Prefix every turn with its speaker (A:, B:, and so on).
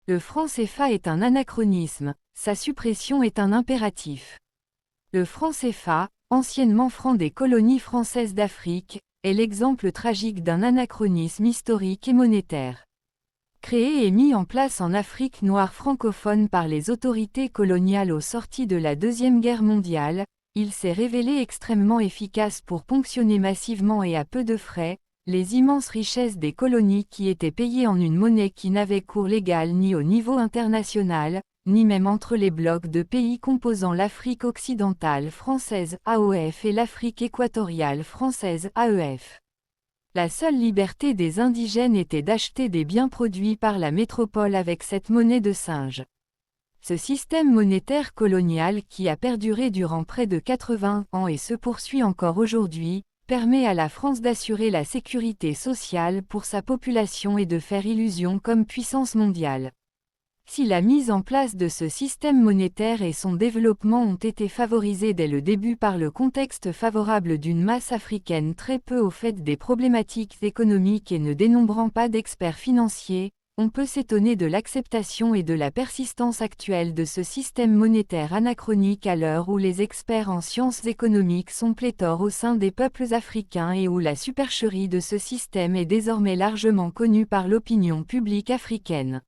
A: Le franc CFA est un anachronisme, sa suppression est un impératif. Le franc CFA, anciennement franc des colonies françaises d'Afrique, est l'exemple tragique d'un anachronisme historique et monétaire. Créé et mis en place en Afrique noire francophone par les autorités coloniales au sorti de la Deuxième Guerre mondiale, il s'est révélé extrêmement efficace pour ponctionner massivement et à peu de frais, les immenses richesses des colonies qui étaient payées en une monnaie qui n'avait cours légal ni au niveau international, ni même entre les blocs de pays composant l'Afrique occidentale française AOF et l'Afrique équatoriale française AEF. La seule liberté des indigènes était d'acheter des biens produits par la métropole avec cette monnaie de singe. Ce système monétaire colonial qui a perduré durant près de 80 ans et se poursuit encore aujourd'hui, permet à la France d'assurer la sécurité sociale pour sa population et de faire illusion comme puissance mondiale. Si la mise en place de ce système monétaire et son développement ont été favorisés dès le début par le contexte favorable d'une masse africaine très peu au fait des problématiques économiques et ne dénombrant pas d'experts financiers, on peut s'étonner de l'acceptation et de la persistance actuelle de ce système monétaire anachronique à l'heure où les experts en sciences économiques sont pléthores au sein des peuples africains et où la supercherie de ce système est désormais largement connue par l'opinion publique africaine.